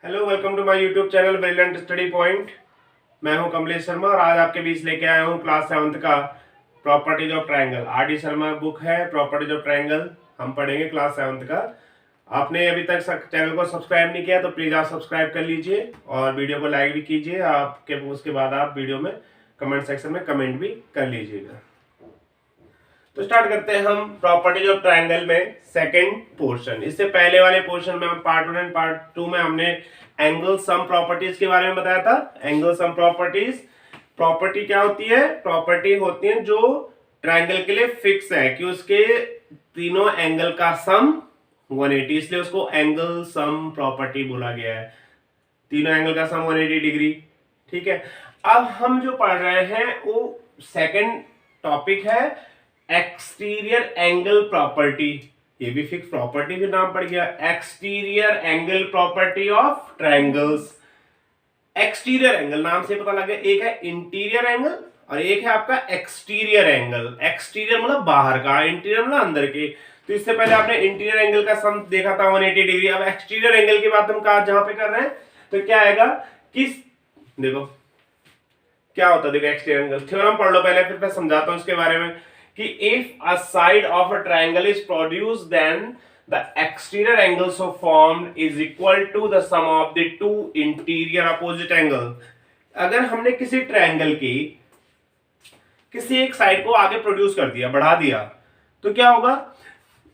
Hello, welcome to my YouTube channel brilliant study point. मैं हूं कमलेश शर्मा और आज आपके बीच लेके आया हूं क्लास 7th का properties of triangle. R D Sharma book है प्रॉपर्टीज ऑफ ट्रायंगल, हम पढ़ेंगे क्लास 7th का। आपने अभी तक चैनल को सब्सक्राइब नहीं किया तो प्लीज़ आप सब्सक्राइब कर लीजिए और वीडियो को लाइक भी कीजिए। आपके उसके बाद आप वीडियो में कमेंट सेक्शन में कमेंट भी कर लीजिएगा। तो स्टार्ट करते हैं हम प्रॉपर्टीज ऑफ ट्रायंगल में सेकंड पोर्शन। इससे पहले वाले पोर्शन में हम पार्ट 1 एंड पार्ट 2 में हमने एंगल सम प्रॉपर्टीज के बारे में बताया था। एंगल सम प्रॉपर्टीज, प्रॉपर्टी क्या होती है? प्रॉपर्टी होती है जो ट्रायंगल के लिए फिक्स है कि उसके तीनों एंगल का सम 180, इसलिए उसको एंगल सम प्रॉपर्टी बोला गया है। तीनों एंगल का सम 180 डिग्री। ठीक है, अब हम जो पढ़ रहे हैं वो सेकंड टॉपिक है एक्सटीरियर एंगल प्रॉपर्टी। ये भी फिक्स प्रॉपर्टी भी नाम पड़ गया, exterior angle property of triangles. Exterior angle नाम से पता लगे, एक है इंटीरियर एंगल और एक है आपका एक्सटीरियर एंगल। एक्सटीरियर मतलब बाहर का, इंटीरियर मतलब अंदर के। तो इससे पहले आपने इंटीरियर एंगल का सम देखा था 180 डिग्री। अब एक्सटीरियर एंगल की बात हम कहा जहां पे कर रहे हैं तो क्या आएगा, किस देखो क्या होता है, देखो एक्सटीरियर एंगल थ्योरम पढ़ लो पहले, फिर मैं समझाता हूं इसके बारे में कि if a side of a triangle is produced then the exterior angle so formed is equal to the sum of the two interior opposite angle. अगर हमने किसी ट्रायंगल की किसी एक साइड को आगे प्रोड्यूस कर दिया, बढ़ा दिया, तो क्या होगा,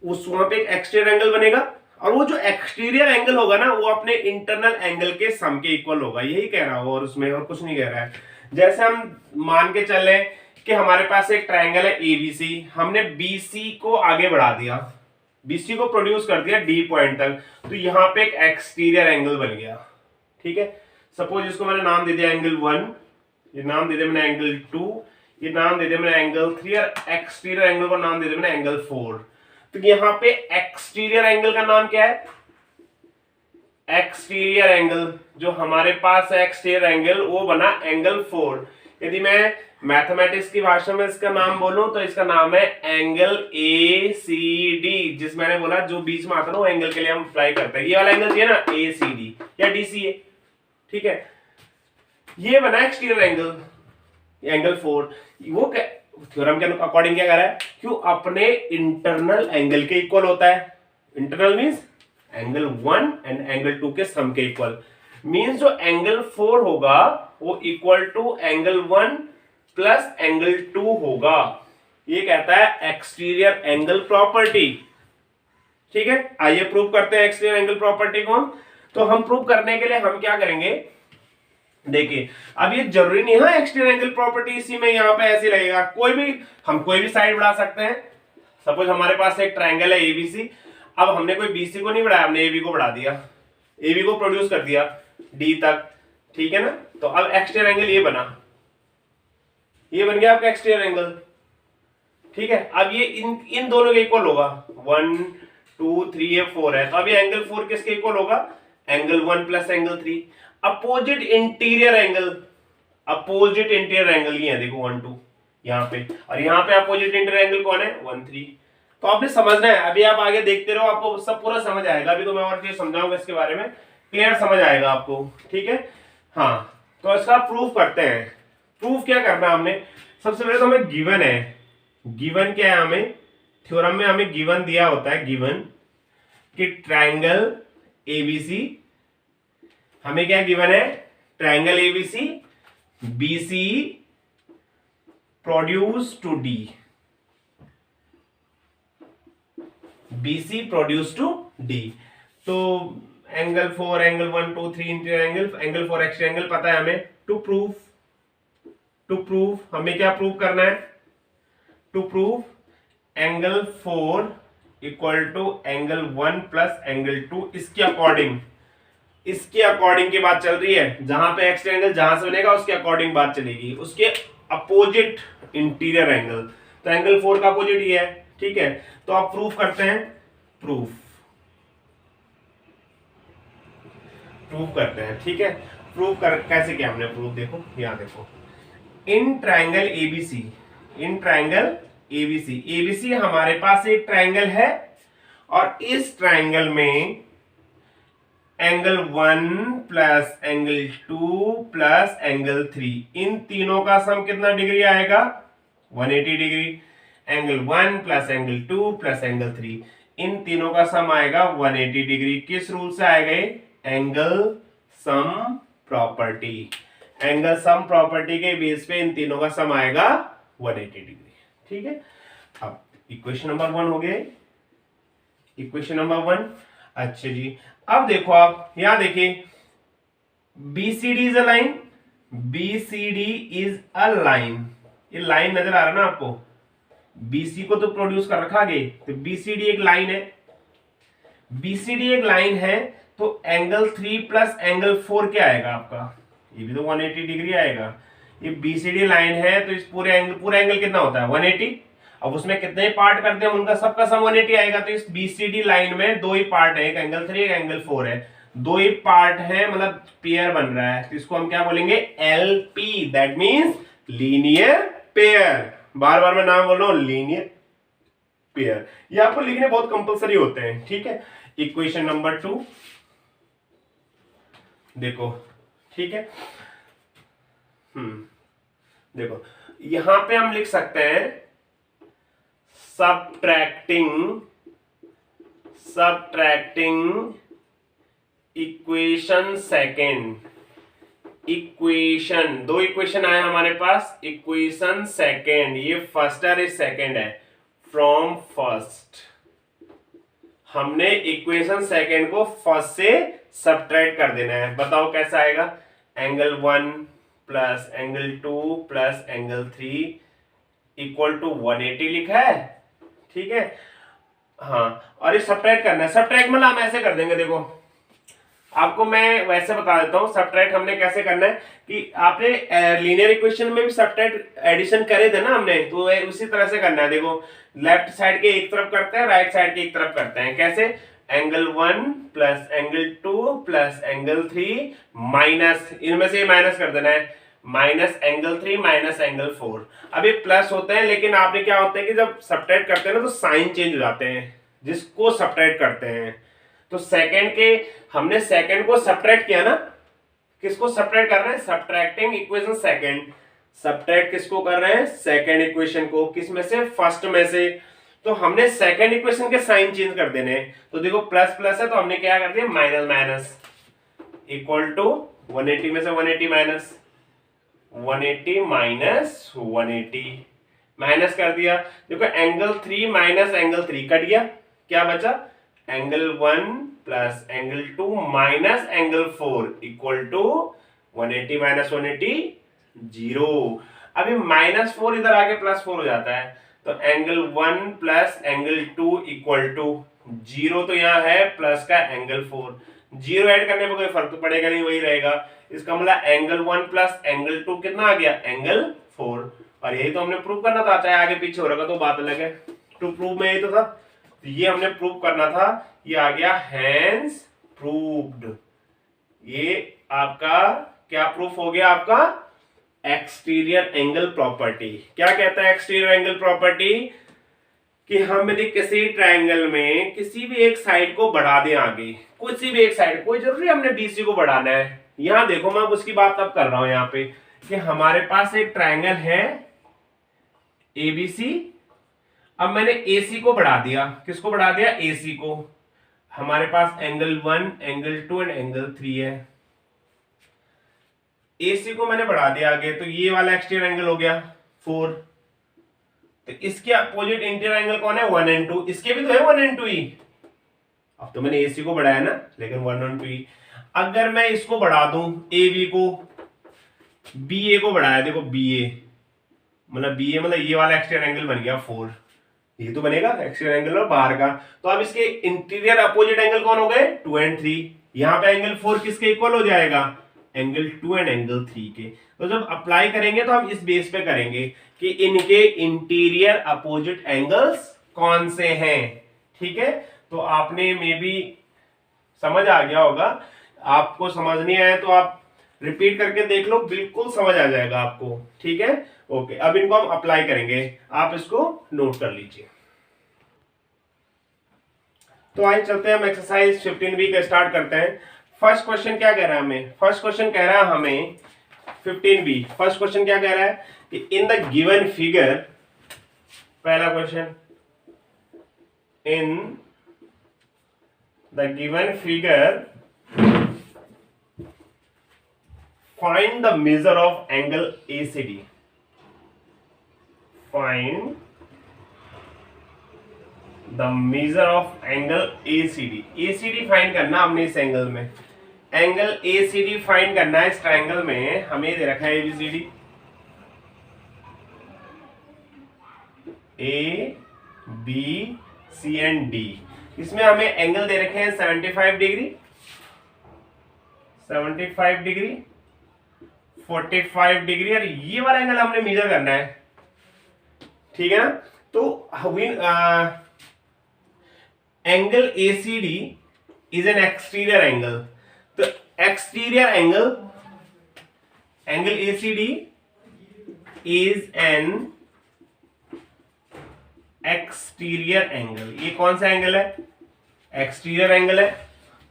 उस वहां पे एक एक्सटीरियर एंगल बनेगा और वो जो एक्सटीरियर एंगल होगा ना वो अपने इंटरनल एंगल के सम के इक्वल होगा। यही कह रहा हो और उसमें और कुछ नहीं कह रहा है। जैसे हम मान के चले कि हमारे पास एक ट्रायंगल है एबीसी, हमने बीसी को आगे बढ़ा दिया, बीसी को प्रोड्यूस कर दिया डी पॉइंट तक, तो यहां पे एक एक्सटीरियर एंगल बन गया। ठीक है, सपोज इसको मैंने नाम दे दिया एंगल 1, ये नाम दे दिया मैंने एंगल 2, ये नाम दे दिया मैंने एंगल 3 और एक्सटीरियर एंगल को नाम दे दिया मैंने एंगल 4। तो यहां पे एक्सटीरियर एंगल का नाम क्या है? एक्सटीरियर एंगल जो हमारे पास है एक्सटीरियर एंगल वो बना एंगल 4। यदि मैं मैथमेटिक्स की भाषा में इसका नाम बोलूं तो इसका नाम है एंगल ए सी डी। जिस मैंने बोला जो बीच में आता है वो एंगल के लिए हम अप्लाई करते हैं। ये वाला एंगल चाहिए ना, ए सी डी या डी सी ए। ठीक है, ये बना एक्सटीरियर एंगल, एंगल 4। वो थ्योरम के अकॉर्डिंग क्या कर रहा है, क्यों अपने इंटरनल एंगल के इक्वल होता है। Internal means angle 1 and angle 2 के सम के इक्वल। मींस जो एंगल 4 होगा वो equal to angle 1 plus angle 2 होगा। ये कहता है एक्सटीरियर एंगल प्रॉपर्टी। ठीक है, आइए प्रूव करते हैं एक्सटीरियर एंगल प्रॉपर्टी को। तो हम प्रूव करने के लिए हम क्या करेंगे, देखिए अब ये जरूरी नहीं है एक्सटीरियर एंगल प्रॉपर्टी इसी में यहाँ पे ऐसे लगेगा, हम कोई भी साइड बढ़ा सकते हैं। सपोज हमारे पास एक ट्रायंगल है एबीसी, अब हमने कोई बीसी को नहीं बढ़ाया, हमने एबी को बढ़ा दिया, एबी को प्रोड्यूस कर दिया डी तक। ठीक है ना, तो अब एक्सटीरियर एंगल ये बना, ये बन गया आपका एक्सटीरियर एंगल। ठीक है, अब ये इन दोनों के इक्वल होगा, 1 2 3 ये 4 है, तो अब ये एंगल 4 किसके इक्वल होगा, angle 1 plus angle 3। Opposite interior angle, opposite interior angle ये है देखो 1 2 यहाँ पे, और यहाँ पे अपोजिट इंटीरियर एंगल कौन है 1 3। तो आपने समझना है, अभी आप आगे देखते रहो आपको सब पूरा समझ आएगा। अभी तो मैं और चीज समझाऊंगा इसके बारे में, क्लियर समझ आएगा आपको। ठीक है, हाँ तो इसका प्रूफ करते हैं। प्रूफ क्या करना है हमने, सबसे पहले तो हमें गिवन है, गिवन क्या है हमें, थ्योरम में हमें गिवन दिया होता है, गिवन कि ट्रायंगल एबीसी, हमें क्या गिवन है, triangle ABC BC produce to D, BC produce to D. तो angle 4 angle 1 2 3 interior angle, angle 4 exterior angle पता है हमें। टू प्रूव हमें क्या प्रूव करना है, to prove angle 4 equal to angle 1 plus angle 2, इसके अकॉर्डिंग की बात चल रही है। जहां पे एक्सटीरियर एंगल जहां से बनेगा उसके अकॉर्डिंग बात चलेगी, उसके अपोजिट इंटीरियर एंगल। तो एंगल 4 का अपोजिट ये है। ठीक है, तो आप प्रूफ करते हैं, प्रूफ करते हैं। ठीक है, कैसे किया हमने प्रूफ, देखो यहां देखो, in triangle ABC, in triangle ABC, ABC हमारे पास एक ट्रायंगल है और इस ट्रायंगल में angle 1 plus angle 2 plus angle 3, इन तीनों का सम कितना डिग्री आएगा? 180 degree. Angle 1 plus angle 2 plus angle 3, इन तीनों का सम आएगा 180 डिग्री। किस रूल से आएगा? Angle sum property. Angle sum property के बेस पे इन तीनों का सम आएगा 180 डिग्री। ठीक है, अब इक्वेशन नंबर 1 हो गया। Equation number 1। अच्छा जी, अब देखो आप यहां देखिए, BCD is a line, BCD is a line, ये लाइन नजर आ रहा है ना आपको? BC को तो प्रोड्यूस कर रखा आगे, तो BCD एक लाइन है। BCD एक लाइन है तो एंगल 3 प्लस एंगल 4 क्या आएगा आपका? ये भी तो 180 डिग्री आएगा। ये BCD लाइन है तो इस पूरा एंगल कितना होता है? 180। अब उसमें कितने पार्ट करते हैं उनका सबका सम 180 आएगा। तो इस BCD लाइन में दो ही पार्ट है, एक एंगल 3 एक एंगल 4 है, दो ही पार्ट है, मतलब पेयर बन रहा है। तो इसको हम क्या बोलेंगे? LP, that means linear pair. बार बार मैं नाम बोल रहा हूं, लीनियर पेयर। ये आपको लिखने बहुत कंपलसरी होते हैं। ठीक है, इक्वेशन नंबर 2 देखो। ठीक है, देखो यहां पे हम लिख सकते हैं सबट्रैक्टिंग इक्वेशन सेकेंड। इक्वेशन, दो इक्वेशन आए हमारे पास। इक्वेशन सेकेंड, ये फर्स्ट है, ये सेकेंड है। फ्रॉम फर्स्ट, हमने इक्वेशन सेकेंड को फर्स्ट से सबट्रैक्ट कर देना है। बताओ कैसा आएगा? Angle 1 plus angle 2 plus angle 3 equal to 180 लिखा है। ठीक है, हाँ, और ये सबट्रैक्ट करना है। सबट्रैक्ट मतलब हम ऐसे कर देंगे, देखो आपको मैं वैसे बता देता हूं सबट्रैक्ट हमने कैसे करना है। कि आपने लीनियर इक्वेशन में भी सबट्रैक्ट एडिशन करे थे ना हमने, तो उसी तरह से करना है। देखो लेफ्ट साइड के एक तरफ करते हैं, राइट साइड के एक तरफ करते हैं। कैसे? Angle 1 plus angle 2 plus angle 3 minus, इनमें से माइनस कर देना है, माइनस एंगल 3 माइनस एंगल 4। अब ये प्लस होते हैं, लेकिन आपने क्या होता है कि जब सबट्रैक्ट करते हैं ना तो साइन चेंज हो जाते हैं जिसको सबट्रैक्ट करते हैं। तो सेकंड के, हमने सेकंड को सबट्रैक्ट किया ना, किसको सबट्रैक्ट कर रहे हैं? Subtracting equation second. सबट्रैक्ट किसको कर रहे हैं? सेकंड इक्वेशन को। किस में से? फर्स्ट में से। तो हमने सेकंड इक्वेशन के साइन चेंज कर देने। तो देखो प्लस प्लस है तो हमने क्या कर दिया? माइनस माइनस, इक्वल टू 180 में से 180 माइनस 180 माइनस 180, माइनस कर दिया। देखो एंगल 3 माइनस एंगल 3 कट गया, क्या बचा? Angle 1 plus angle 2 minus angle 4 equal to 180 minus 180 0। अभी माइनस 4 इधर आके प्लस 4 हो जाता है, तो angle 1 plus angle 2 equal to 0। तो यहाँ है प्लस का एंगल 4, 0 ऐड करने में कोई फर्क तो पड़ेगा नहीं, वही रहेगा। इसका मतलब एंगल 1 प्लस एंगल 2 कितना आ गया? एंगल 4। और यही तो हमने प्रूव करना था, चाहे आगे पीछे हो रहा तो बात अलग है। टू प्रूव में यही तो था, तो ये हमने प्रूव करना था। ये आ गया हैंस प्रूव्ड। ये आपका क्या प्रूफ हो गया? आपका एक्सटीरियर एंगल प्रॉपर्टी। क्या कहता है एक्सटीरियर एंगल प्रॉपर्टी? कि हम यदि किसी ट्रायंगल में किसी भी एक साइड को बढ़ा दें आगे, किसी भी एक साइड, कोई जरूरी हमने बीसी को बढ़ाना है। यहां देखो मैं उसकी बात अब कर रहा हूं यहां पे, कि हमारे पास एक ट्रायंगल है एबीसी। अब मैंने AC को बढ़ा दिया, किसको बढ़ा दिया? AC को। हमारे पास एंगल 1 एंगल 2 एंड एंगल 3 है। AC को मैंने बढ़ा दिया आगे, तो ये वाला एक्सटीरियर एंगल हो गया 4। तो इसके अपोजिट इंटीरियर एंगल कौन है? 1 एंड 2। इसके भी तो है 1 एंड 2 ही। अब तो मैंने AC को बढ़ाया ना, लेकिन 1 एंड 2 ही। अगर मैं इसको बढ़ा दूं AB को, BA को बढ़ाया, देखो BA मतलब ये वाला एक्सटीरियर एंगल बन गया 4। ये तो बनेगा एक्सटीरियर एंगल और बाहर का। तो अब इसके इंटीरियर अपोजिट एंगल कौन हो गए? 2 एंड 3। यहां पे एंगल 4 किसके इक्वल हो जाएगा? एंगल 2 एंड एंगल 3 के। तो जब अप्लाई करेंगे तो हम इस बेस पे करेंगे कि इनके इंटीरियर अपोजिट एंगल्स कौन से हैं। ठीक है, तो आपने मे बी समझ आ गया होगा। आपको समझ नहीं आया तो आप रिपीट करके देख लो, बिल्कुल समझ आ जाएगा आपको। ठीक है, ओके। अब इनको हम अप्लाई करेंगे, आप इसको नोट कर लीजिए। तो आइए चलते हैं, हम एक्सरसाइज 15B का स्टार्ट करते हैं। फर्स्ट क्वेश्चन क्या कह रहा है हमें, फर्स्ट क्वेश्चन कह रहा है हमें 15B। फर्स्ट क्वेश्चन क्या कह रहा है कि इन द गिवन फिगर, पहला question, in the given figure find the measure of angle ACD। Find the measure of angle ACD। ACD find करना हमने इस एंगल में, एंगल ACD फाइंड करना है इस ट्रायंगल में। हमें दे रखा है ABCD, ABC एंड D। इसमें हमें एंगल दे रखे हैं 75 डिग्री, 75 डिग्री, 45 डिग्री, और ये वाला एंगल हमने मेजर करना है, ठीक है ना। तो angle ACD is an exterior angle. तो exterior angle, angle ACD is an exterior angle. ये कौन सा एंगल है, एक्सटीरियर एंगल है।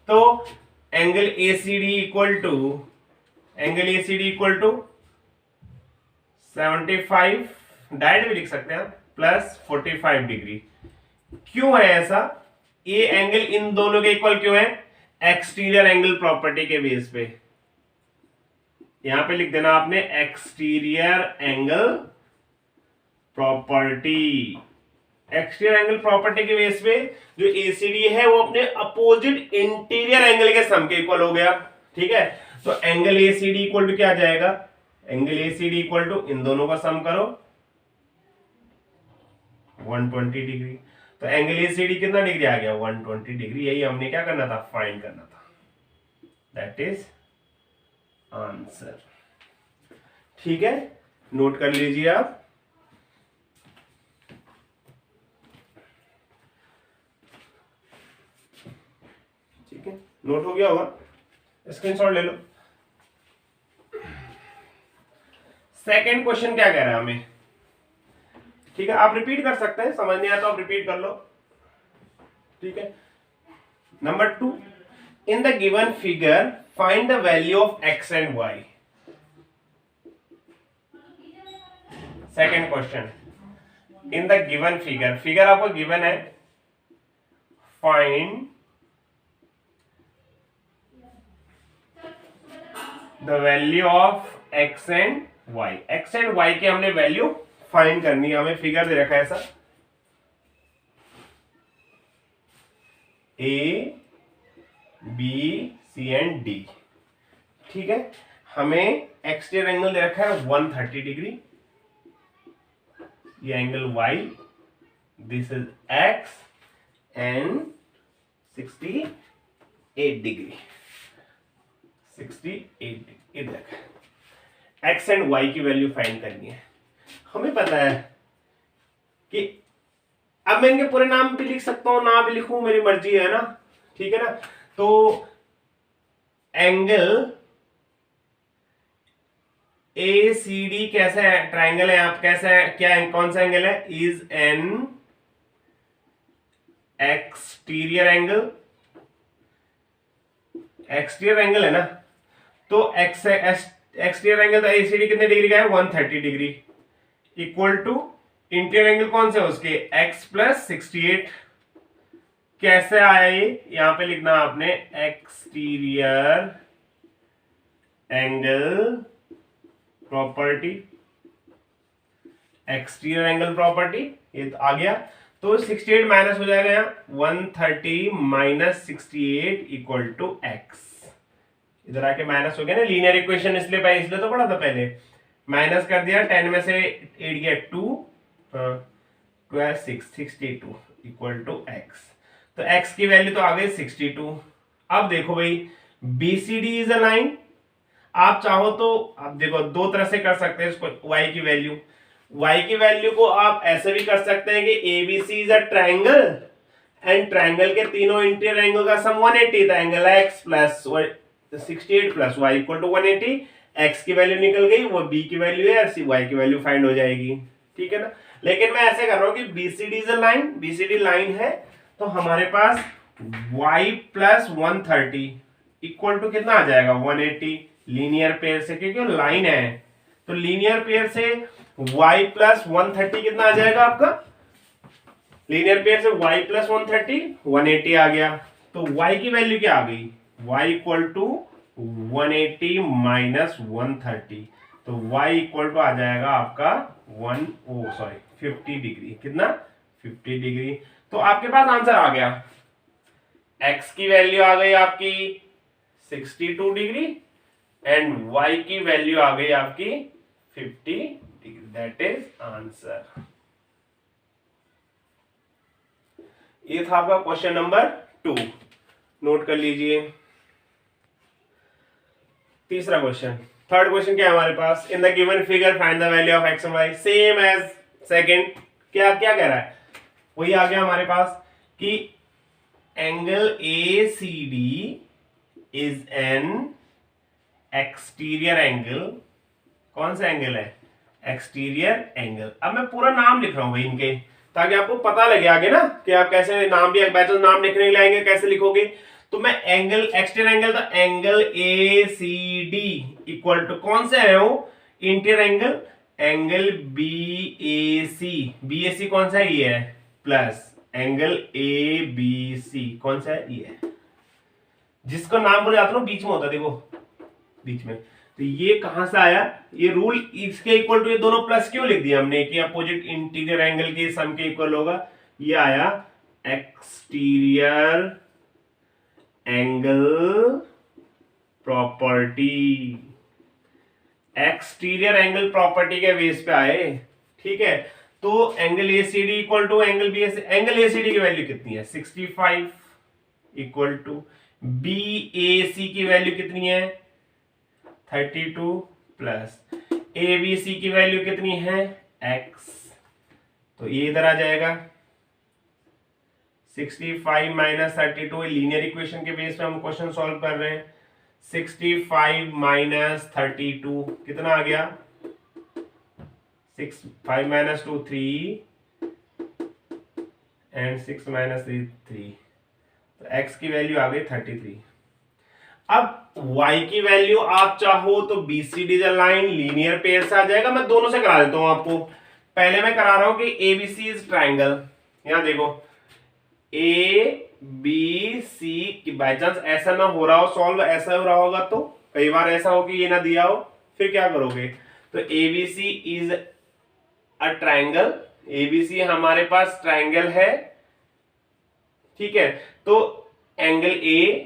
तो angle ACD equal to, angle ACD equal to 75, direct भी लिख सकते हैं, प्लस 45 डिग्री। क्यों है ऐसा, ये एंगल इन दोनों के इक्वल क्यों है, एक्सटीरियर एंगल प्रॉपर्टी के बेस पे। यहां पे लिख देना आपने exterior angle property. Exterior angle property के बेस पे जो ACD है वो अपने अपोजिट इंटीरियर एंगल के सम के इक्वल हो गया, ठीक है। तो एंगल ACD इक्वल टू क्या आ जाएगा, एंगल ACD इक्वल टू इन दोनों का सम करो 120 डिग्री। तो एंगल ACD कितना डिग्री आ गया, 120 डिग्री। यही हमने क्या करना था, फाइंड करना था। दैट इज आंसर, ठीक है, नोट कर लीजिए आप। ठीक है, नोट हो गया होगा, स्क्रीनशॉट ले लो। सेकंड क्वेश्चन क्या कह रहा है हमें, ठीक है, आप रिपीट कर सकते हैं, समझ नहीं आया तो आप रिपीट कर लो, ठीक है। Number 2, in the given figure find the value of x and y। Second question, in the given figure, figure आपको गिवन है, find the value of x and y। x and y की हमने value find करनी है, हमें figure दे रखा है ऐसा, A B C and D, ठीक है। हमें एक्सटीरियर एंगल दे रखा है 130 डिग्री, ये angle Y, this is X and 68 degree, 68 degree. ये देखा, एक्स एंड वाई की वैल्यू फाइंड करनी है। हमें पता है कि अब मैं इनके पूरे नाम भी लिख सकता हूं, ना भी लिखूं, मेरी मर्जी है ना, ठीक है ना। तो एंगल ACD कैसा है, ट्राइंगल है, आप कैसा है, क्या कौन सा एंगल है, is an exterior angle, exterior angle है ना। तो एक्सटीरियर एंगल तो ACD कितने डिग्री का है, 130 degree, equal to interior angle कौन से उसके, x प्लस 68। कैसे आया ये, यहां पे लिखना आपने exterior angle property, exterior angle property, ये तो आ गया। तो 68 माइनस हो जाएगा यहाँ, 130 माइनस 68 इक्वल टू x। इधर आके माइनस हो गया ना, लीनियर इक्वेशन इसलिए तो पढ़ा था पहले, माइनस कर दिया, 10 में से 8 गया 2, 12 6 62 इक्वल टू x। तो x की वैल्यू तो आ गई 62। अब देखो भाई, BCD इज अ लाइन, आप चाहो तो आप देखो दो तरह से कर सकते हैं इसको, y की वैल्यू को आप ऐसे भी कर सकते हैं कि ABC is a triangle and triangle के तीनों इंटीरियर एंगल का सम 180 था, angle x plus 68 plus y equal to 180। x की वैल्यू निकल गई, वो b की वैल्यू है, y की वैल्यू फाइंड हो जाएगी, ठीक है ना। लेकिन मैं ऐसे कर रहा हूं कि BCD is a line, BCD line है, तो हमारे पास y प्लस 130 इक्वल टू कितना आ जाएगा 180 लीनियर पेयर से, क्योंकि लाइन है तो लीनियर पेयर से y प्लस 130 कितना आ जाएगा आपका, लीनियर पेयर से y प्लस 130 180 आ गया। तो y की वैल्यू क्या आ गई, y इक्वल टू 180 माइनस 130, तो y इक्वल टू आ जाएगा आपका 50 डिग्री, कितना 50 डिग्री। तो आपके पास आंसर आ गया, x की वैल्यू आ गई आपकी 62 डिग्री एंड y की वैल्यू आ गई आपकी 50 डिग्री, दैट इज आंसर। ये था आपका क्वेश्चन नंबर 2, नोट कर लीजिए। तीसरा क्वेश्चन, थर्ड क्वेश्चन क्या है हमारे पास, in the given figure find the value of x and y, same as second. क्या क्या कह रहा है, वही आ गया हमारे पास कि angle ACD is an exterior angle, कौन सा एंगल है, एक्सटीरियर एंगल। अब मैं पूरा नाम लिख रहा हूं भाई इनके, ताकि आपको पता लगे आगे ना कि आप कैसे नाम भी बैचलर नाम लिखने लाएंगे, कैसे लिखोगे। तो मैं एंगल एक्सटीरियर एंगल, तो एंगल ACD इक्वल टू कौन सा है वो, इंटीरियर एंगल, एंगल BAC कौन सा है, ये है, प्लस एंगल ABC कौन सा है, ये है। जिसका नाम बोले जाता है बीच में होता है, देखो बीच में, तो ये कहां से आया, ये रूल इसके इक्वल टू, ये दोनों प्लस क्यों लिख दिया हमने कि अपोजिट इंटीरियर एंगल के सम के इक्वल होगा, ये आया exterior angle property, exterior angle property के बेस पे आए, ठीक है। तो angle ACD equal to angle BAC, angle ACD की वैल्यू कितनी है 65 इक्वल टू BAC की वैल्यू कितनी है 32 प्लस ABC की वैल्यू कितनी है x, तो ये इधर आ जाएगा 65 माइनस 32, लीनियर इक्वेशन के बेस पे हम क्वेश्चन सॉल्व कर रहे हैं। 65 माइनस 32 कितना आ गया, 5 माइनस 2 3 एंड 6 माइनस 3 3, तो x की वैल्यू आ गई 33। अब y की वैल्यू आप चाहो तो BCD लाइन लीनियर पेयर से आ जाएगा, मैं दोनों से करा देता हूं आपको। पहले मैं करा रहा हूं कि ABC इज ट्राइंगल, यहां देखो ABC की बाई चांस ऐसा ना हो रहा हो सॉल्व, ऐसा हो रहा होगा तो कई बार ऐसा हो कि ये ना दिया हो, फिर क्या करोगे, तो ABC is a triangle, ABC हमारे पास ट्राइंगल है, ठीक है। तो angle A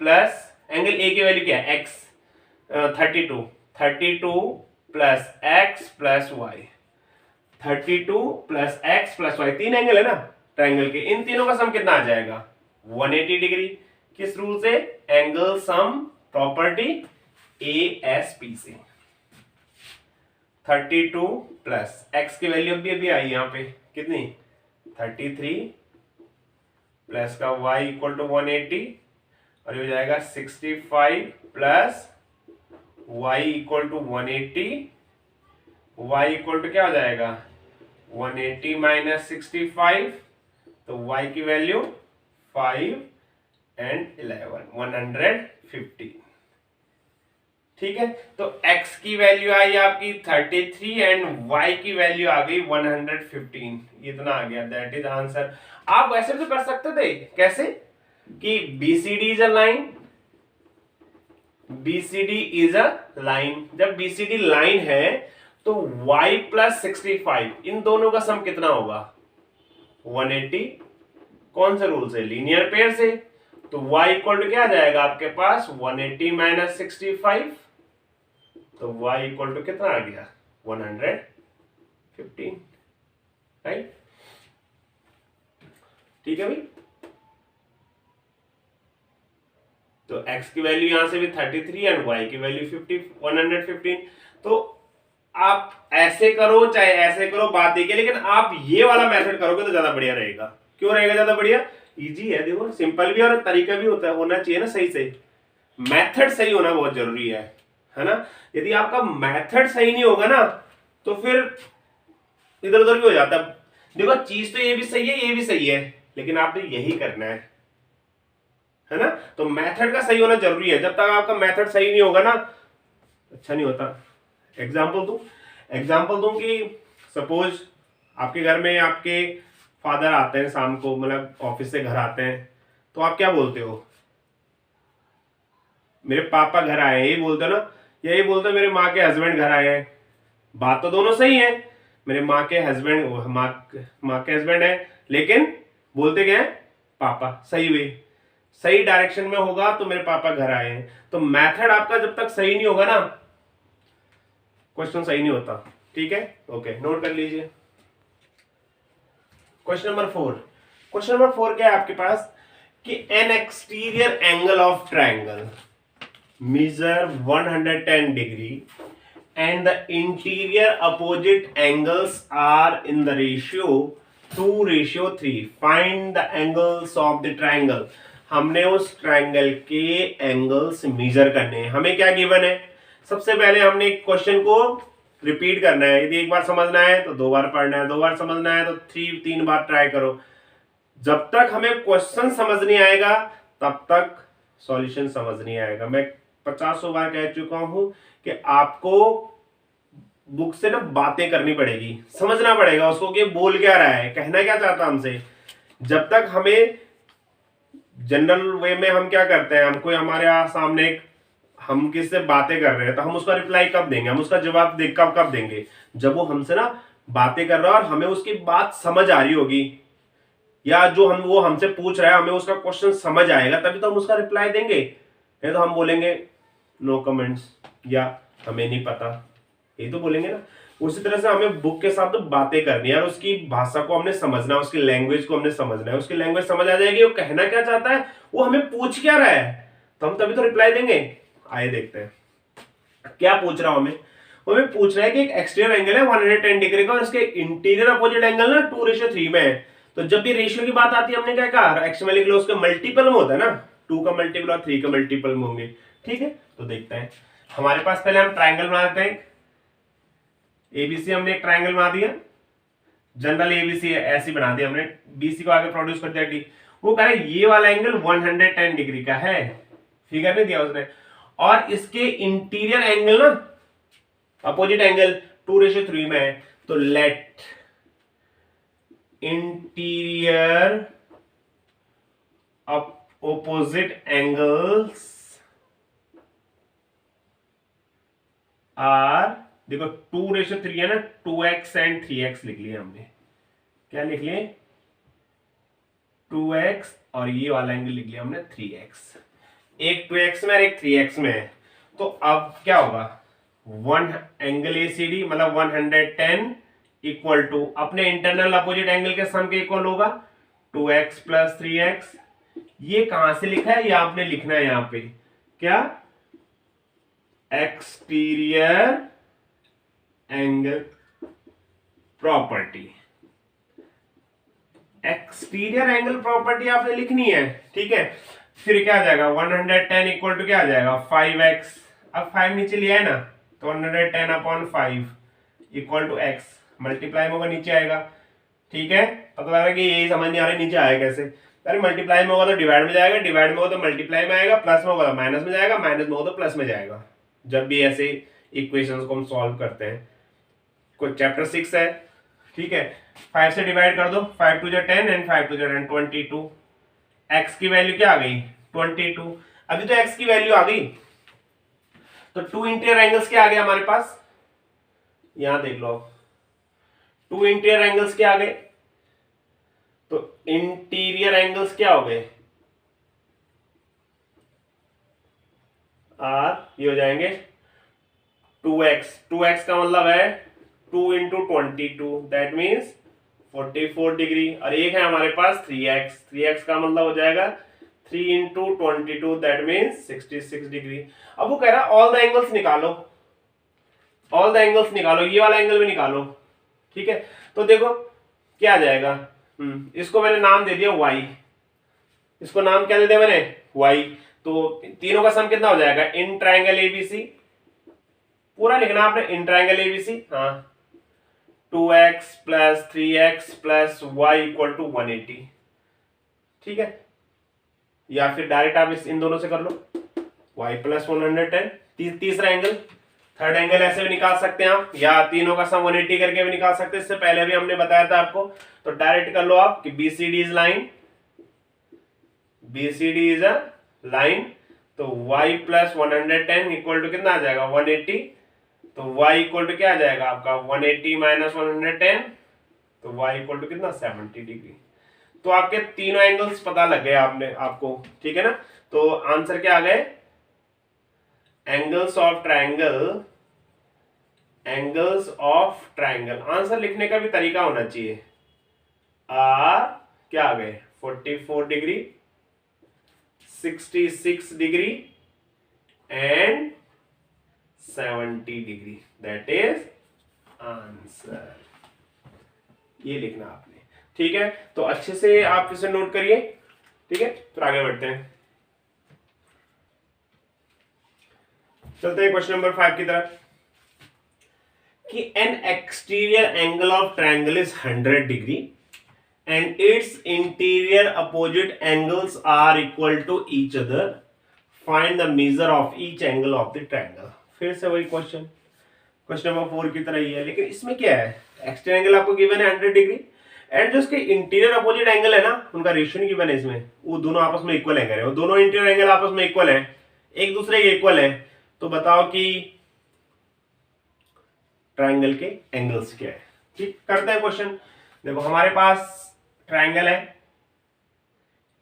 plus angle A की वैल्यू क्या है x 32 plus x plus y, 32 plus x plus y, तीन एंगल है ना ट्राइंगल के, इन तीनों का सम कितना आ जाएगा 180 डिग्री। किस रूल से, एंगल सम प्रॉपर्टी ASP से। 32 प्लस x की वैल्यू अभी आई यहां पे कितनी 33 प्लस का y इक्वल टू 180, और ये हो जाएगा 65 plus y equal to 180, y equal to क्या हो जाएगा 180 माइनस 65, तो y की वैल्यू 5 एंड 11 150, ठीक है। तो x की वैल्यू आई आपकी 33 एंड y की वैल्यू आ गई 115, इतना आ गया, दैट इज आंसर। आप वैसे तो कर सकते थे, कैसे कि BCD is a line, BCD is a line, जब BCD लाइन है तो y प्लस 65 इन दोनों का सम कितना होगा 180, कौन से रूल से, लीनियर पेयर से। तो y इक्वल टू क्या आ जाएगा आपके पास 180 माइनस 65, तो y इक्वल टू कितना आ गया 115, राइट, ठीक है भाई। तो x की वैल्यू यहां से भी 33 एंड y की वैल्यू 115। तो आप ऐसे करो चाहे ऐसे करो, बात देखिए, लेकिन आप ये वाला मेथड करोगे तो ज्यादा बढ़िया रहेगा। क्यों रहेगा ज्यादा बढ़िया, इजी है, देखो सिंपल भी और तरीका भी होना चाहिए ना, सही से मेथड सही होना बहुत जरूरी है ना। यदि आपका मेथड सही नहीं होगा ना तो फिर इधर उधर भी हो जाता है। देखो चीज तो ये भी सही है, ये भी सही है, लेकिन आपने यही करना है है ना। तो मेथड का सही होना जरूरी है, जब तक आपका मेथड सही नहीं होगा ना अच्छा नहीं होता। एग्जाम्पल दूं कि सपोज आपके घर में आपके फादर आते हैं शाम को, मतलब ऑफिस से घर आते हैं, तो आप क्या बोलते हो? मेरे पापा घर आए हैं, यही बोलते हो ना, यही बोलते हो मेरे माँ के हस्बैंड घर आए हैं। बात तो दोनों सही है, मेरे माँ के हस्बैंड माँ के हस्बैंड है, लेकिन बोलते क्या है? पापा। सही वे, सही डायरेक्शन में होगा तो मेरे पापा घर आए हैं। तो मेथड आपका जब तक सही नहीं होगा ना, क्वेश्चन सही नहीं होता। ठीक है, ओके, नोट कर लीजिए। क्वेश्चन नंबर 4 क्या है आपके पास कि N exterior angle of triangle measure 110 degree and the interior opposite angles are in the ratio 2:3. Find the angles of the triangle. हमने उस ट्रायंगल के एंगल्स मेजर करने हैं। हमें क्या गिवन है? सबसे पहले हमने क्वेश्चन को रिपीट करना है। यदि एक बार समझना है तो 2 बार पढ़ना है, 2 बार समझना है तो 3 बार ट्राई करो। जब तक हमें क्वेश्चन समझ नहीं आएगा तब तक सॉल्यूशन समझ नहीं आएगा। मैं 50 बार कह चुका हूं कि आपको बुक से ना बातें करनी पड़ेगी, समझना पड़ेगा उसको कि बोल क्या रहा है, कहना क्या चाहता हमसे। जब तक हमें जनरल वे में हम क्या करते हैं, हमको हमारे सामने हम किससे बातें कर रहे हैं तो हम उसका रिप्लाई कब देंगे, हम उसका जवाब कब देंगे? जब वो हमसे ना बातें कर रहा है और हमें उसकी बात समझ आ रही होगी, या जो वो हमसे पूछ रहा है हमें उसका क्वेश्चन समझ आएगा, तभी तो हम उसका रिप्लाई देंगे। नहीं तो हम बोलेंगे नो कमेंट्स या हमें नहीं पता, यही तो बोलेंगे ना। उसी तरह से हमें बुक के साथ तो बातें करनी है और उसकी भाषा को हमने समझना है, उसकी लैंग्वेज को हमने समझना है। उसकी लैंग्वेज समझ आ जाएगी, वो कहना क्या चाहता है, वो हमें पूछ क्या रहा है, तो हम तभी तो रिप्लाई देंगे। आइए देखते हैं क्या पूछ रहा हूं हमें। वो हमें पूछ रहा है कि एक एक्सटीरियर एंगल है 110 डिग्री का और इसके इंटीरियर अपोजिट एंगल ना 2:3 में है। तो जब भी रेशियो की बात आती है हमने क्या कहा, एक्स वाले के उसके मल्टीपल में होता है ना, 2 का मल्टीपल और 3 का मल्टीपल में होंगे। ठीक है, तो देखते हैं। हमारे पास पहले हम ट्राइंगल बना देते हैं। एबीसी हमने एक ट्राइंगल बना दिया, जनरल एबीसी ऐसी बना दिया हमने, बीसी को आगे प्रोड्यूस कर दिया डी। वो कह रहा है ये वाला एंगल 110 डिग्री का है, फिगर नहीं दिया उसने, और इसके इंटीरियर एंगल ना अपोजिट एंगल 2:3 में है। तो let interior opposite angles are, देखो 2:3 है ना, 2x एंड 3x लिख लिया हमने। क्या लिख लिए? 2x और ये वाला एंगल लिख लिया हमने 3x। एक 2x में और एक 3x में है। तो अब क्या होगा, वन एंगल एसीडी मतलब 110 इक्वल टू अपने इंटरनल अपोजिट एंगल के सम के इक्वल होगा 2x प्लस 3x। ये कहां से लिखा है, ये आपने लिखना है यहां पे, क्या? Exterior angle property. Exterior angle property आपने लिखनी है। ठीक है, फिर क्या आ जाएगा, 110 इक्वल टू क्या आ जाएगा, 5x। अब 5 नीचे लिया है ना, तो 110/5 इक्वल टू x, मल्टीप्लाई में होगा नीचे आएगा। ठीक है, पता लग रहा है कि यही समझ नहीं आ रहा नीचे आएगा कैसे। अरे मल्टीप्लाई में होगा तो डिवाइड में जाएगा, डिवाइड में होगा तो मल्टीप्लाई में आएगा, प्लस में होगा तो माइनस में जाएगा, माइनस में होगा तो प्लस में जाएगा, जब भी ऐसे इक्वेशंस को हम सॉल्व करते हैं। कोई चैप्टर 6 है। ठीक है, 5 से डिवाइड कर दो, 5 2 10 एंड 5 2 10 22। x की वैल्यू क्या आ गई, 22। अभी तो x की वैल्यू आ गई, तो 2 इंटीरियर एंगल्स क्या आ गया हमारे पास, यहां देख लो, 2 इंटीरियर एंगल्स क्या आ गए, तो इंटीरियर एंगल्स क्या हो गए, ये हो जाएंगे 2x। 2x का मतलब है 2 × 22, दैट मीन्स 44 डिग्री। और एक है हमारे पास 3x। 3x का मतलब हो जाएगा 3 × 22, दैट मीन्स 66 डिग्री। अब वो कह रहा है ऑल द एंगल्स निकालो, ऑल द एंगल्स निकालो, ये वाला एंगल भी निकालो। ठीक है, तो देखो क्या आ जाएगा, इसको मैंने नाम दे दिया y, इसको नाम क्या दे दिया मैंने, y। तो तीनों का सम कितना हो जाएगा, इन ट्राइंगल एबीसी, पूरा लिखना आपने, इन ट्राइंगल एबीसी, हाँ, 2x plus 3x plus y equal to 180। ठीक है, या फिर डायरेक्ट आप इन दोनों से कर लो, y प्लस 110। तीसरा एंगल, थर्ड एंगल ऐसे भी निकाल सकते हैं आप, या तीनों का सम 180 करके भी निकाल सकते हैं, इससे पहले भी हमने बताया था आपको। तो डायरेक्ट कर लो आप कि BCD is line, BCD is a line, तो y प्लस 110 इक्वल टू कितना आ जाएगा 180। तो y इक्वल टू क्या आ जाएगा आपका 180 माइनस 110, तो y इक्वल टू कितना 70 डिग्री। तो आपके तीनों एंगल्स पता लग गए आपने आपको, ठीक है ना। तो आंसर क्या आ गए, angles of triangle, angles of triangle. Answer लिखने का भी तरीका होना चाहिए। आर क्या आ गए 44 degree, 66 degree and 70 degree, that is answer. ये लिखना आपने, ठीक है। तो अच्छे से आप इसे नोट करिए, ठीक है। फिर आगे बढ़ते हैं, चलते हैं क्वेश्चन नंबर 5 की तरफ। कि N exterior angle of triangle is 100 degree and its interior opposite angles are equal to each other, find the measure of each angle of the triangle। फिर से वही क्वेश्चन, क्वेश्चन नंबर 4 की तरह ही है, लेकिन इसमें क्या है, एक्सटीरियर एंगल आपको गिवन है 100 डिग्री एंड जो उसके इंटीरियर अपोजिट एंगल है ना, उनका रेशियो गिवन है इसमें, वो दोनों आपस में इक्वल एंगल है, वो दोनों इंटीरियर एंगल आपस में इक्वल है, एक दूसरे के इक्वल है। तो बताओ कि ट्रायंगल के एंगल्स क्या है। ठीक, करते हैं क्वेश्चन। देखो हमारे पास ट्रायंगल है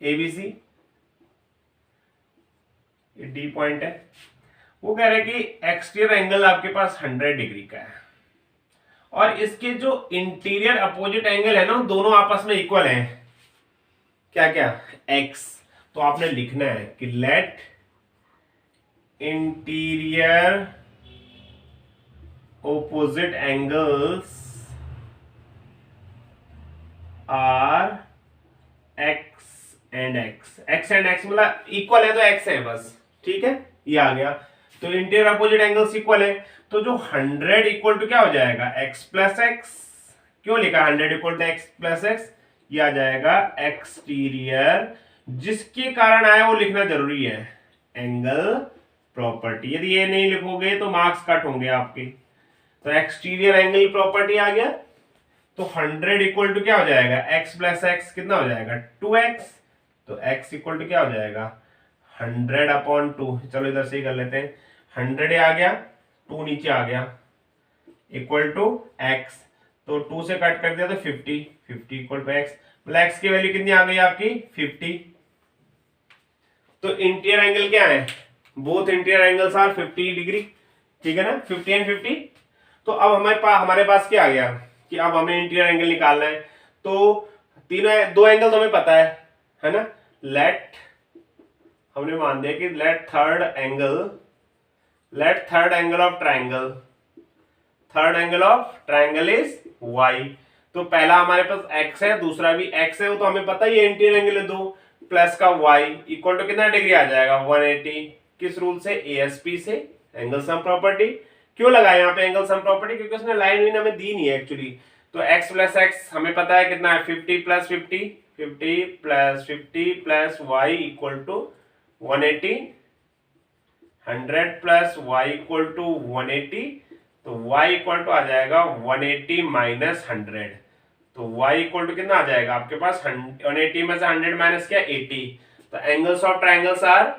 ABC, ये D पॉइंट है, वो कह रहे हैं कि एक्सटीरियर एंगल आपके पास 100 डिग्री का है और इसके जो इंटीरियर अपोजिट एंगल है ना, दोनों आपस में इक्वल हैं। क्या क्या, X। तो आपने लिखना है कि let interior opposite angles are x and x, x and x मतलब इक्वल है तो x है बस, ठीक है, ये आ गया। तो इंटीरियर अपोजिट एंगल्स इक्वल है, तो जो 100 इक्वल टू क्या हो जाएगा x प्लस एक्स। क्यों लिखा 100 equal to x plus x, ये आ जाएगा एक्सटीरियर, जिसके कारण आया वो लिखना जरूरी है, एंगल प्रॉपर्टी। यदि ये नहीं लिखोगे तो मार्क्स कट होंगे आपके। तो एक्सटीरियर एंगल प्रॉपर्टी आ गया, तो 100 इक्वल टू क्या हो जाएगा x प्लस एक्स, कितना हो जाएगा 2x। तो x इक्वल टू क्या हो जाएगा 100 अपॉन 2। चलो इधर से ही कर लेते हैं, 100 आ गया, 2 नीचे आ गया, इक्वल टू x। तो 2 से कट कर दिया तो 50, 50 इक्वल टू x, मतलब x की वैल्यू कितनी आ गई आपकी 50। तो इंटीरियर एंगल क्या है, both interior angles are 50 degree, ठीक है ना, 50 एंड 50। तो अब हमारे पास क्या आ गया कि अब हमें इंटीरियर एंगल निकालना है। तो तीनों दो एंगल तो हमें पता है ना। लेट, हमने मान दिया कि let third angle of triangle, third angle of triangle is y। तो पहला हमारे पास x है, दूसरा भी x है, वो तो हमें पता ही है, इंटीरियर एंगल है दो, प्लस का y इक्वल टू कितना डिग्री आ जाएगा 180। किस रूल से, ASP से, एंगल सम प्रॉपर्टी। क्यों लगा यहाँ पे एंगल सम प्रॉपर्टी, क्योंकि उसने लाइन भी हमें दी नहीं है एक्चुअली। तो x प्लस एक्स हमें पता है कितना है 50 plus 50, 50 plus 50 plus y equal to 180, 100 plus y equal to 180। तो y इक्वल टू आ जाएगा 180 माइनस 100। तो y इक्वल टू कितना आ जाएगा आपके पास 180 में से 100 माइनस क्या 80। तो angles of triangles are,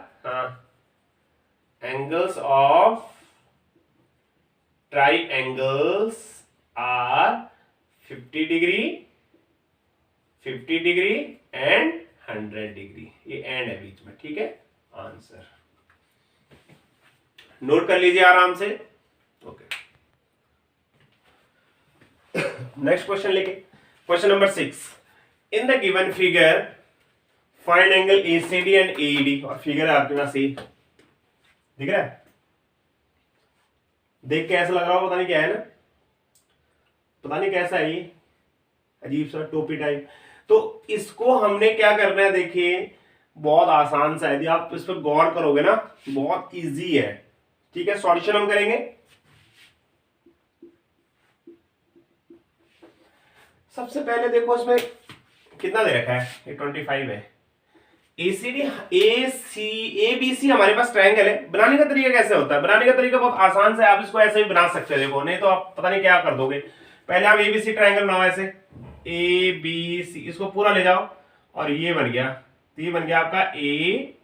angles of triangles are 50 degree, 50 degree and 100 degree, ये एंड है बीच में, ठीक है। आंसर नोट कर लीजिए आराम से, ओके। नेक्स्ट क्वेश्चन लेके, question number 6। In the given figure find angle ACD and AED। और फिगर है आपके पास, दिख रहा है, देख के ऐसा लग रहा हो पता नहीं क्या है ना, पता नहीं कैसा है ये, अजीब सा टोपी टाइप। तो इसको हमने क्या करना है, देखिए बहुत आसान सा है, यदि आप इस पर गौर करोगे ना बहुत इजी है, ठीक है। सॉल्यूशन हम करेंगे। सबसे पहले देखो इसमें कितना दे रखा है, ये 25 है, एसीडी ए बी सी हमारे पास ट्रायंगल है। बनाने का तरीका कैसे होता है? बनाने का तरीका बहुत आसान से, आप इसको ऐसे भी बना सकते हैं। देखो, नहीं तो आप पता नहीं क्या कर दोगे। पहले आप एबीसी ट्रायंगल बनाओ ऐसे, ए बी सी, इसको पूरा ले जाओ और ये बन गया। तो ये बन गया आपका ए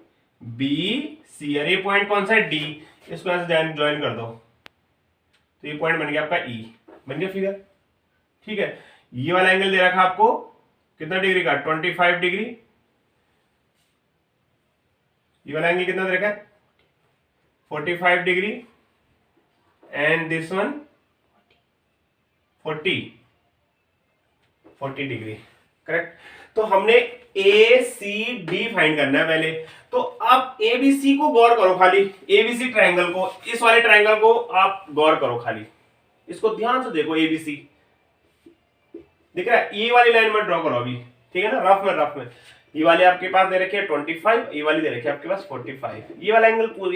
बी सी, और ये पॉइंट कौन सा है? डी। इसको ऐसे ज्वाइन कर दो तो ये पॉइंट बन गया आपका ई। बन गया फिगर, ठीक है। ये वाला एंगल दे रखा आपको कितना डिग्री का? 25 डिग्री। ये वाला एंगल कितना दे रखा है? 45 degree. And this one 40 degree, correct. तो हमने ए सी डी फाइंड करना है पहले। तो अब एबीसी को गौर करो, खाली एबीसी ट्रायंगल को, इस वाले ट्रायंगल को आप गौर करो, खाली इसको ध्यान से देखो। एबीसी दिख रहा है? ये वाली लाइन में ड्रॉ करो अभी, ठीक है ना, रफ में। ये वाली आपके पास दे रखी है 25, ये वाली दे रखी है आपके पास 45। ये वाला एंगल पूछ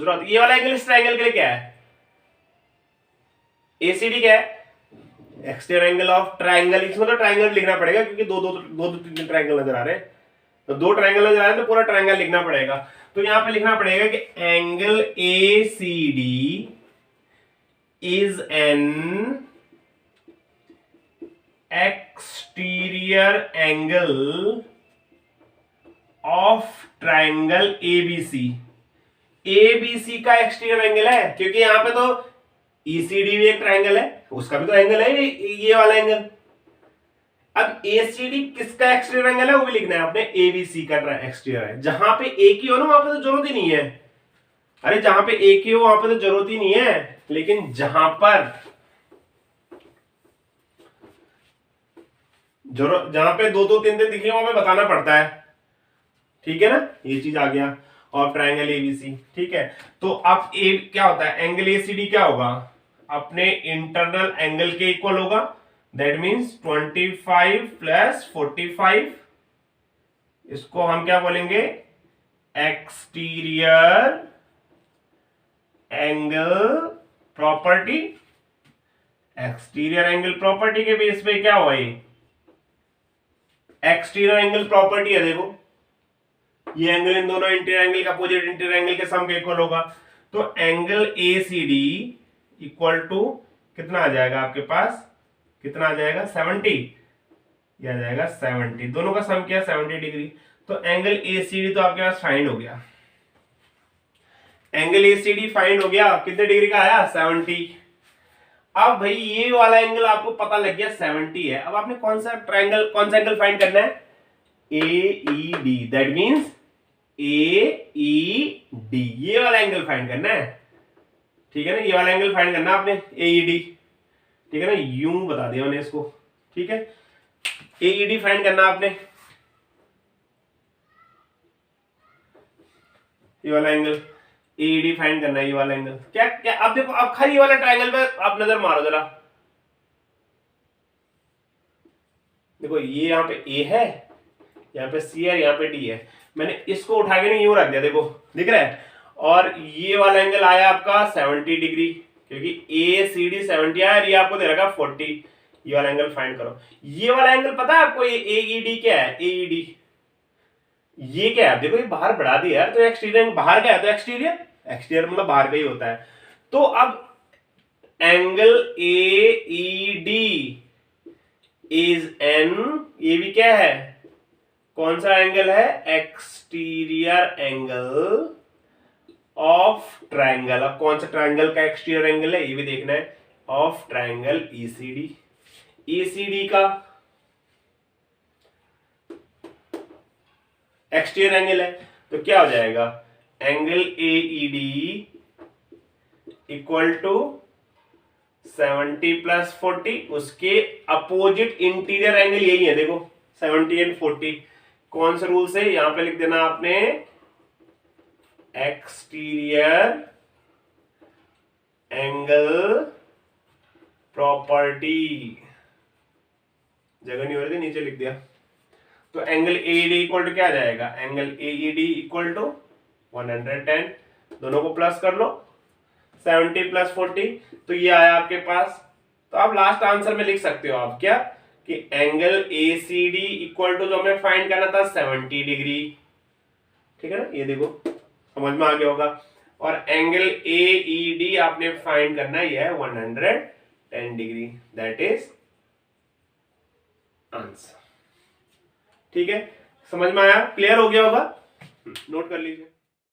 रहा हूं। ये वाला एंगल इस ट्रायंगल के लिए क्या है? एसीडी क्या है? Exterior angle of triangle. इसमें तो ट्रायंगल लिखना पड़ेगा क्योंकि दो तीन ट्रायंगल नजर आ रहे हैं। तो दो ट्रायंगल नजर आ रहे हैं तो पूरा ट्रायंगल लिखना पड़ेगा। तो यहां पे लिखना पड़ेगा कि angle ACD is an exterior angle of triangle ABC. ABC का एक्सटीरियर एंगल है, क्योंकि यहां पे तो ईसीडी भी एक ट्रायंगल है, उसका भी तो एंगल है ये वाला एंगल। अब एसीडी किसका एक्सटीरियर एंगल है वो भी लिखना है आपने। एबीसी का एक्सटीरियर है। जहां पे ए की हो ना वहां पे तो जरूरत ही नहीं है। अरे जहां पे ए की हो वहां पे तो जरूरत ही नहीं है, लेकिन जहां पे दो तीन दिखे वहां पे बताना पड़ता है, ठीक है ना। ये चीज आ गया। और ट्रायंगल एबीसी, ठीक है। तो अब ए क्या होता है? एंगल एसीडी क्या होगा? अपने इंटरनल एंगल के इक्वल होगा। That means 25 plus 45। इसको हम क्या बोलेंगे? Exterior angle property. Exterior angle property के बेस पे क्या हुआ? ये एक्सटीरियर एंगल प्रॉपर्टी है। देखो, ये एंगल इन दोनों इंटीरियर एंगल का अपोजिट इंटीरियर एंगल के सम के इक्वल होगा। तो एंगल एसीडी इक्वल टू कितना आ जाएगा आपके पास? कितना आ जाएगा? 70। यह आ जाएगा 70। दोनों का सम क्या? 70 डिग्री। तो एंगल एसीडी तो आपके पास फाइंड हो गया। एंगल एसीडी फाइंड हो गया। कितने डिग्री का आया? 70। अब भाई ये वाला एंगल आपको पता लग गया 70 है। अब आपने कौन सा एंगल फाइंड करना है? AED। दैट मींस AED, ये वाला एंगल फाइंड करना है, ठीक है ना। ये वाला एंगल फाइंड करना है आपने, AED, ठीक है ना। यूं बता दिया मैंने इसको, ठीक है। AED फाइंड करना आपने, ये वाला एंगल AED फाइंड करना है। ये वाला एंगल क्या क्या? अब देखो, अब खाली ये वाला ट्रायंगल पे आप नजर मारो जरा। देखो, ये यहाँ पे A है, यहाँ पे C है, यहाँ पे D है। मैंने इसको उठा के नहीं यूं रख दिया, देखो दिख रहा है। और ये वाला एंगल आया आपका 70 डिग्री, क्योंकि ACD 70 आया और ये आपको दे रखा 40। ये वाला एंगल फाइंड करो। ये वाला एंगल पता है आपको? ये AED क्या है? AED ये क्या है? देखो, ये बाहर बढ़ा दिया यार। तो एक्सटीरियर बाहर क्या है? तो एक्सटीरियर मतलब बाहर का ही होता है। तो अब एंगल AED इज एन, ये भी क्या है? कौन सा एंगल है? Exterior angle of triangle. अब कौन सा ट्रायंगल का एक्सटीरियर एंगल है ये भी देखना है। Of triangle ECD। ECD का एक्सटीरियर एंगल है, तो क्या हो जाएगा? Angle AED equal to 70 plus 40, उसके अपोजिट इंटीरियर एंगल यही है। देखो 70 एंड 40, कौन सा रूल से? यहां पे लिख देना आपने एक्सटीरियर एंगल प्रॉपर्टी। जगह नहीं हो रही थी, नीचे लिख दिया। तो एंगल AED इक्वल टू क्या आ जाएगा? Angle AED equal to 110। दोनों को प्लस कर लो, 70 प्लस 40, तो ये आया आपके पास। तो आप लास्ट आंसर में लिख सकते हो आप क्या, कि एंगल ACD इक्वल टू जो हमें फाइंड करना था 70 डिग्री, ठीक है ना, ये देखो समझ में आ गया होगा। और एंगल AED आपने फाइंड करना ही है 110 डिग्री, दैट इज आंसर। ठीक है, समझ में आया, क्लियर हो गया होगा, नोट कर लीजिए।